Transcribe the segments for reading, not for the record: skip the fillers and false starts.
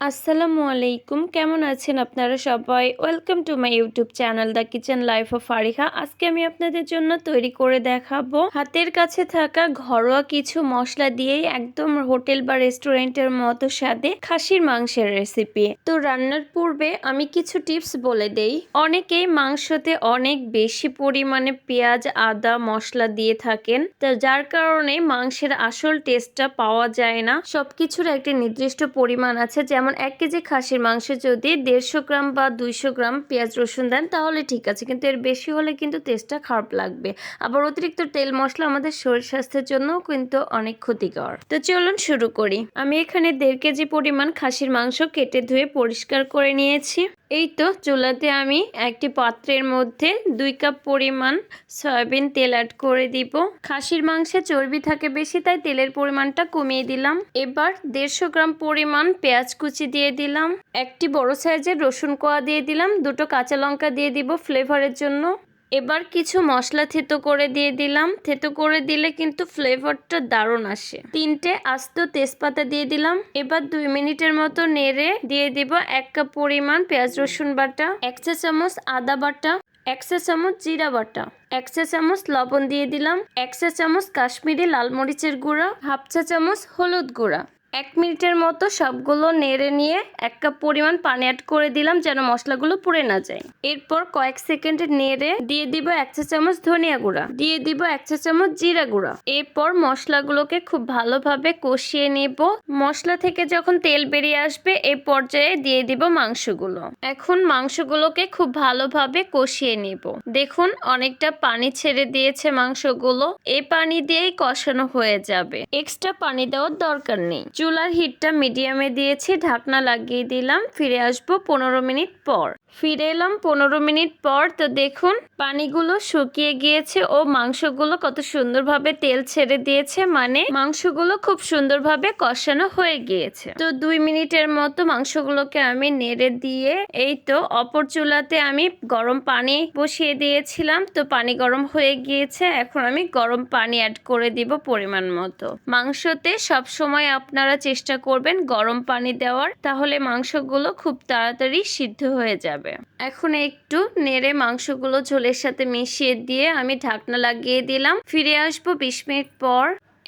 আসসালামু আলাইকুম, কেমন আছেন আপনারা সবাই? Welcome to my YouTube channel the kitchen life of Fariha. আজকে আমি আপনাদের জন্য তৈরি করে দেখাবো হাতের কাছে থাকা ঘরোয়া কিছু মশলা দিয়েই একদম হোটেল বা রেস্টুরেন্টের মতো স্বাদে খাসির মাংসের রেসিপি। তো রান্নার পূর্বে আমি কিছু টিপস বলে দেই। অনেকেই মাংসতে অনেক বেশি পরিমাণে পেঁয়াজ, আদা, মশলা দিয়ে থাকেন, তো যার কারণে মাংসের আসল টেস্টটা পাওয়া যায় না। সবকিছুর একটা নির্দিষ্ট পরিমাণ আছে, যেমন 1 কেজি খাসির মাংস যদি 150 গ্রাম বা 200 গ্রাম পেঁয়াজ রসুন দেন তাহলে ঠিক আছে, কিন্তু এর বেশি হলে কিন্তু টেস্টটা খারাপ লাগবে। আবার অতিরিক্ত তেল মশলা আমাদের শরীর স্বাস্থ্যের জন্য কিন্তু অনেক ক্ষতিকর। তো চলুন শুরু করি। আমি এখানে 1.5 কেজি পরিমাণ খাসির মাংস কেটে ধুয়ে পরিষ্কার করে নিয়েছি। এই তো চুলাতে আমি একটি পাত্রের মধ্যে 2 কাপ পরিমাণ সয়াবিন তেল অ্যাড করে দিব। খাসির মাংসে চর্বি থাকে বেশি, তাই তেলের পরিমাণটা কমিয়ে দিলাম। এবার 150 গ্রাম পরিমাণ পেঁয়াজ কুচি দিয়ে দিলাম, একটি বড় সাইজের রসুন কোয়া দিয়ে দিলাম, 2টো কাঁচা লঙ্কা দিয়ে দিব ফ্লেভারের জন্য। এবার কিছু মশলা থেতো করে দিয়ে দিলাম। থেতো করে দিলে কিন্তু ফ্লেভারটা দারুণ আসে। 3টে আস্ত তেজপাতা দিয়ে দিলাম। এবার 2 মিনিটের মতো নেড়ে দিয়ে দিব 1 কাপ পরিমাণ পেঁয়াজ রসুন বাটা, 1 চা চামচ আদা বাটা, 1 চা চামচ জিরা বাটা, 1 চা চামচ লবণ দিয়ে দিলাম, 1 চা চামচ কাশ্মীরি লাল মরিচের গুঁড়া, 1/2 চা চামচ হলুদ গুঁড়া। 1 মিনিটের মতো সবগুলো নেড়ে নিয়ে 1 কাপ পরিমাণ পানি অ্যাড করে দিলাম, যেন মশলাগুলো পুড়ে না যায়। এরপর কয়েক সেকেন্ড নেড়ে দিয়ে দিব 1 চা চামচ ধনিয়া গুঁড়া, দিয়ে দিব 1 চা চামচ জিরা গুঁড়া। এরপর মশলাগুলোকে খুব ভালোভাবে কষিয়ে নেব। মশলা থেকে যখন তেল বেরিয়ে আসবে এই পর্যায়ে দিয়ে দিব মাংসগুলো। এখন মাংসগুলোকে খুব ভালোভাবে কষিয়ে নেব। দেখুন অনেকটা পানি ছেড়ে দিয়েছে মাংসগুলো। এই পানি দিয়েই কষানো হয়ে যাবে, এক্সট্রা পানি দেওয়ার দরকার নেই। চুলার হিটটা মিডিয়ামে দিয়েছি, ঢাকনা লাগিয়ে দিলাম। ফিরে আসবো 15 মিনিট পর। ফিরে এলাম 15 মিনিট পর। তো দেখুন পানিগুলো শুকিয়ে গিয়েছে ও মাংসগুলো কত সুন্দরভাবে তেল ছেড়ে দিয়েছে, মানে মাংসগুলো খুব সুন্দরভাবে কষানো হয়ে গিয়েছে। তো 2 মিনিটের মতো মাংসগুলোকে আমি নেড়ে দিয়ে এই তো অপর চুলাতে আমি গরম পানি বসিয়ে দিয়েছিলাম। তো পানি গরম হয়ে গিয়েছে, এখন আমি গরম পানি অ্যাড করে দিব পরিমাণ মতো। মাংসতে সবসময় আপনারা চেষ্টা করবেন গরম পানি দেওয়ার, তাহলে মাংসগুলো খুব তাড়াতাড়ি সিদ্ধ হয়ে যাবে। এখন একটু নেড়ে মাংসগুলো ঝোলের সাথে মিশিয়ে দিয়ে আমি ঢাকনা লাগিয়ে দিলাম। ফিরে আসবো 20 মিনিট পর।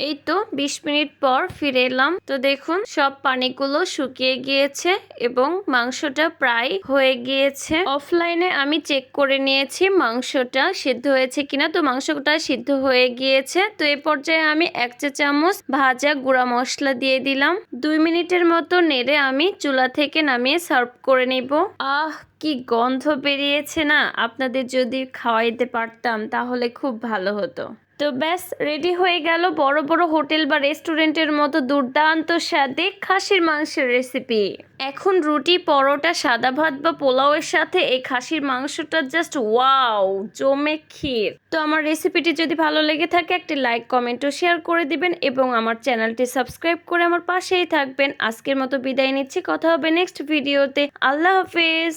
এই তো 20 মিনিট পর ফিরে এলাম। তো দেখুন সব পানিগুলো শুকিয়ে গিয়েছে এবং মাংসটা প্রায় হয়ে গিয়েছে। অফলাইনে আমি চেক করে নিয়েছি মাংসটা সিদ্ধ হয়েছে কিনা। তো মাংসটা সিদ্ধ হয়ে গিয়েছে। তো এই পর্যায়ে আমি 1 চা চামচ ভাজা গুঁড়া মশলা দিয়ে দিলাম। 2 মিনিটের মতো নেড়ে আমি চুলা থেকে নামিয়ে সার্ভ করে নিব। কি গন্ধ বেরিয়েছে না! আপনাদের যদি খাওয়াইতে পারতাম তাহলে খুব ভালো হতো। তো ব্যাস রেডি হয়ে গেল বড় বড় হোটেল বা রেস্টুরেন্টের মতো দুর্দান্ত স্বাদে খাসির মাংসের রেসিপি। এখন রুটি, পরোটা, সাদা ভাত বা পোলাওয়ের সাথে এই খাসির মাংসটা জাস্ট ওয়াও, জমে ক্ষীর। তো আমার রেসিপিটি যদি ভালো লেগে থাকে একটি লাইক, কমেন্ট ও শেয়ার করে দিবেন এবং আমার চ্যানেলটি সাবস্ক্রাইব করে আমার পাশেই থাকবেন। আজকের মতো বিদায় নিচ্ছি, কথা হবে নেক্সট ভিডিওতে। আল্লাহ হাফেজ।